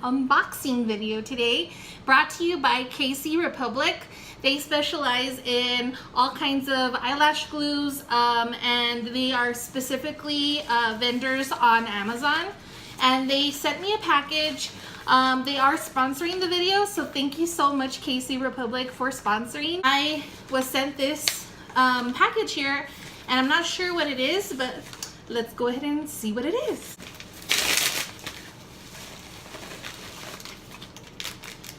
unboxing video today, brought to you by Casey Republic. They specialize in all kinds of eyelash glues, and they are specifically vendors on Amazon. And they sent me a package. They are sponsoring the video, so thank you so much, Casey Republic, for sponsoring. I was sent this package here, and I'm not sure what it is, but let's go ahead and see what it is.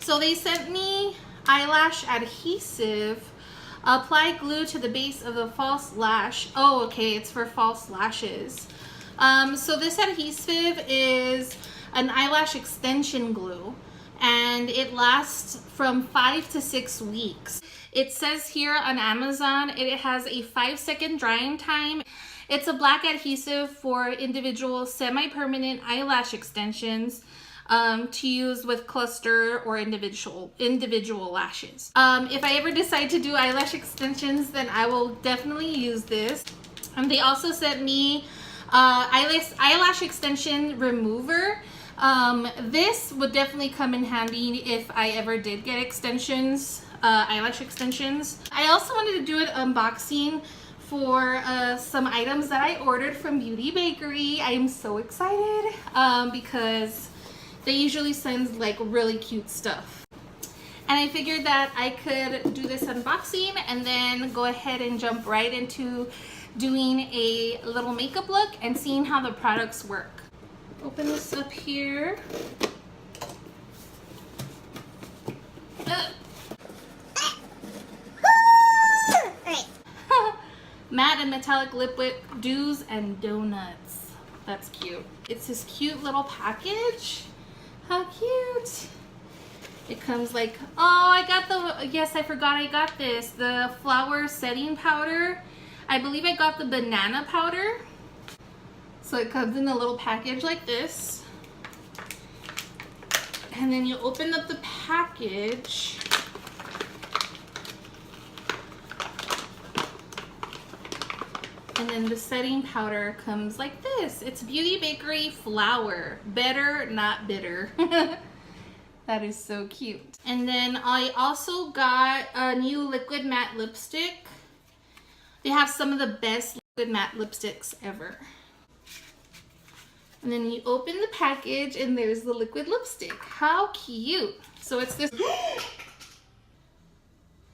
So they sent me eyelash adhesive. Apply glue to the base of the false lash. Oh, okay, it's for false lashes. So this adhesive is an eyelash extension glue, and it lasts from 5 to 6 weeks. It says here on Amazon it has a 5-second drying time. It's a black adhesive for individual semi-permanent eyelash extensions to use with cluster or individual lashes. If I ever decide to do eyelash extensions, then I will definitely use this. And they also sent me eyelash extension remover. This would definitely come in handy if I ever did get extensions, eyelash extensions. I also wanted to do an unboxing for some items that I ordered from Bakerie. I am so excited because they usually send like really cute stuff. And I figured that I could do this unboxing and then go ahead and jump right into doing a little makeup look and seeing how the products work. Open this up here. Matte and metallic lip do's and donuts. That's cute. It's this cute little package. How cute. It comes like, oh, I got the, yes, I forgot I got this. The flower setting powder. I believe I got the banana powder. So it comes in a little package like this. And then you open up the package. And then the setting powder comes like this. It's Bakerie flour. Better, not bitter. That is so cute. And then I also got a new liquid matte lipstick. They have some of the best liquid matte lipsticks ever. And then you open the package and there's the liquid lipstick. How cute. So it's this.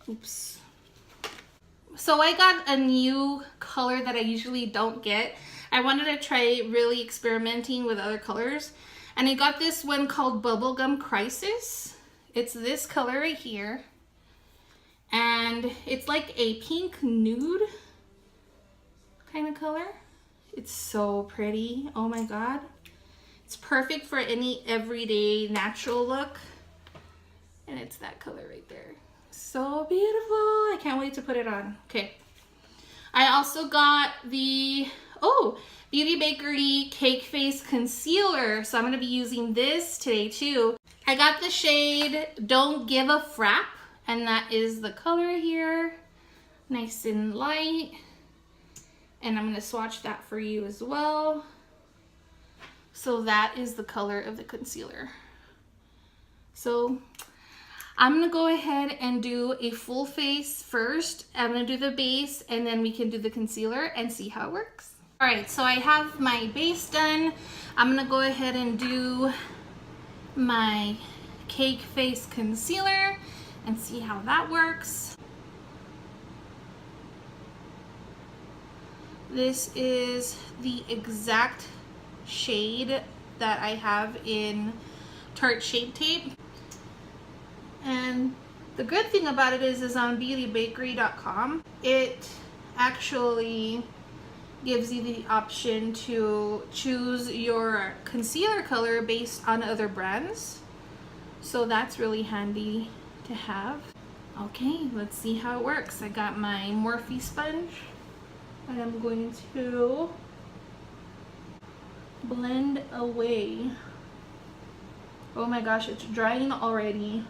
Oops. So I got a new color that I usually don't get. I wanted to try really experimenting with other colors. And I got this one called Bubblegum Crisis. It's this color right here. And it's like a pink nude kind of color. It's so pretty. Oh my god. It's perfect for any everyday natural look. And it's that color right there. So beautiful. I can't wait to put it on. Okay. I also got the, Bakerie Cake Face Concealer. So I'm going to be using this today too. I got the shade Don't Give a Frap. And that is the color here. Nice and light. And I'm going to swatch that for you as well. So that is the color of the concealer. So I'm going to go ahead and do a full face first. I'm going to do the base and then we can do the concealer and see how it works. All right, so I have my base done. I'm going to go ahead and do my Cake Face Concealer and see how that works. This is the exact shade that I have in Tarte Shape Tape. And the good thing about it is on beautybakerie.com, it actually gives you the option to choose your concealer color based on other brands. So that's really handy to have. Okay, let's see how it works. I got my Morphe sponge and I'm going to blend away. Oh my gosh, it's drying already.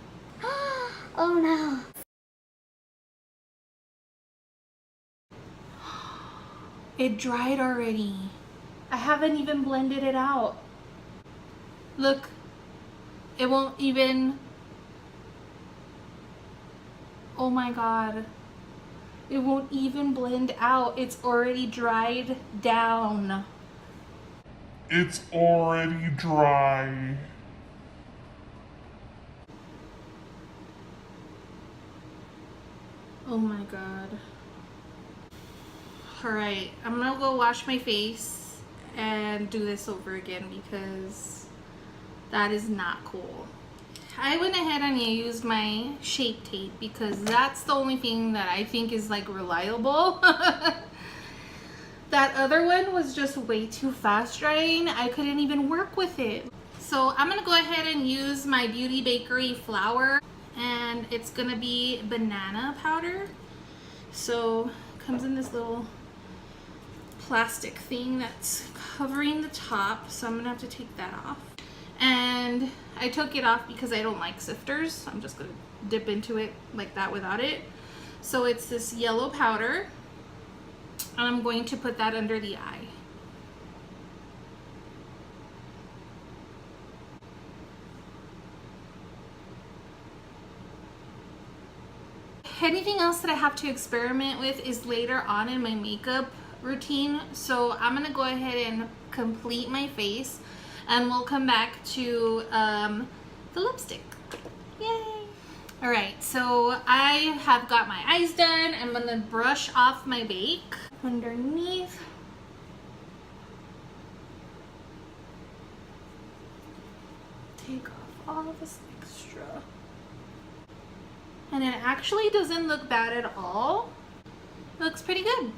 Oh no. It dried already. I haven't even blended it out. Look, It won't even, oh my God. It won't even blend out. It's already dried down. It's already dry. Oh my God. All right, I'm gonna go wash my face and do this over again because that is not cool. I went ahead and used my Shape Tape because that's the only thing that I think is like reliable. That other one was just way too fast drying. I couldn't even work with it. So I'm gonna go ahead and use my Beauty Bakerie flour, and it's gonna be banana powder. So it comes in this little plastic thing that's covering the top, so I'm gonna have to take that off. And I took it off because I don't like sifters. I'm just gonna dip into it like that without it. So it's this yellow powder, and I'm going to put that under the eye. Anything else that I have to experiment with is later on in my makeup routine. So I'm gonna go ahead and complete my face, and we'll come back to the lipstick. Yay! All right, so I have got my eyes done. I'm gonna brush off my bake underneath. Take off all of this extra. And it actually doesn't look bad at all. It looks pretty good.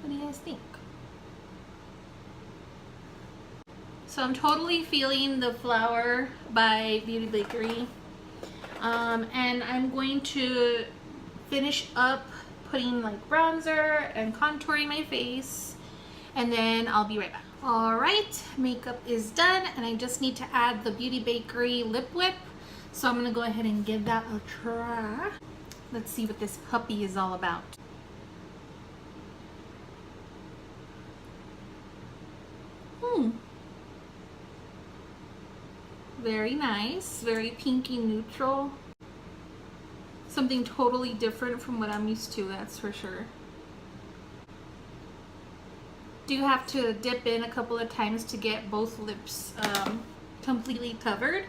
What do you guys think? So I'm totally feeling the Flower by Beauty Bakerie. And I'm going to finish up putting like bronzer and contouring my face, and then I'll be right back. All right, makeup is done, and I just need to add the Beauty Bakerie lip whip. So I'm gonna go ahead and give that a try. Let's see what this puppy is all about. Very nice, very pinky neutral. Something totally different from what I'm used to, that's for sure. Do have to dip in a couple of times to get both lips completely covered.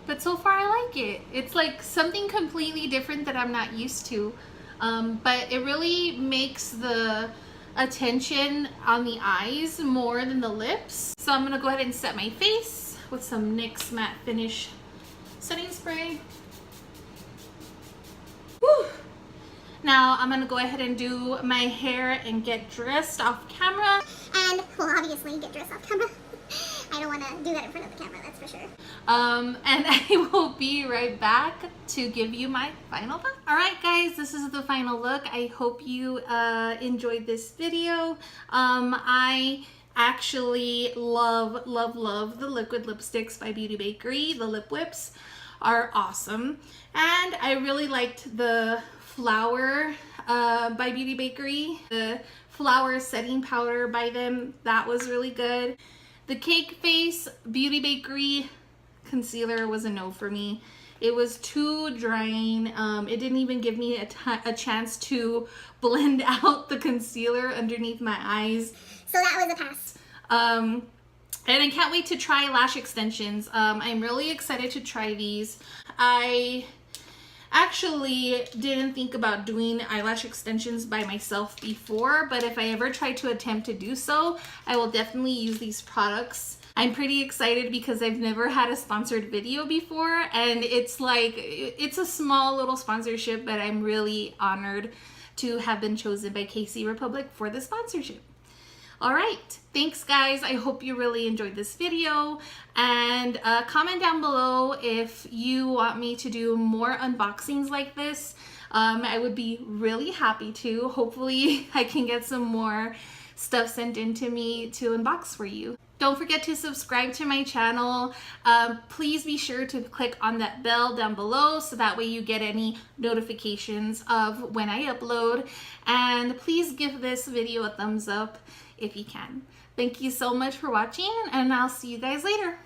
But so far I like it. It's like something completely different that I'm not used to. But it really makes the attention on the eyes more than the lips. So I'm gonna go ahead and set my face with some NYX Matte Finish setting spray. Whew. Now I'm gonna go ahead and do my hair and get dressed off camera. And we'll obviously get dressed off camera. I don't want to do that in front of the camera, that's for sure. And I will be right back to give you my final look. All right, guys, this is the final look. I hope you enjoyed this video. I actually love the liquid lipsticks by Beauty Bakerie. The lip whips are awesome. And I really liked the Flower by Beauty Bakerie. The Flower setting powder by them, that was really good. The Cake Face Beauty Bakerie concealer was a no for me. It was too drying. It didn't even give me a chance to blend out the concealer underneath my eyes. So that was a pass. And I can't wait to try lash extensions. I'm really excited to try these. I actually didn't think about doing eyelash extensions by myself before, but if I ever try to attempt to do so, I will definitely use these products. I'm pretty excited because I've never had a sponsored video before, and it's like, it's a small little sponsorship, but I'm really honored to have been chosen by KC Republic for the sponsorship. All right, thanks guys. I hope you really enjoyed this video, and comment down below if you want me to do more unboxings like this. I would be really happy to. Hopefully I can get some more stuff sent in to me to unbox for you. Don't forget to subscribe to my channel. Please be sure to click on that bell down below so that way you get any notifications of when I upload. And please give this video a thumbs up if you can. Thank you so much for watching, and I'll see you guys later.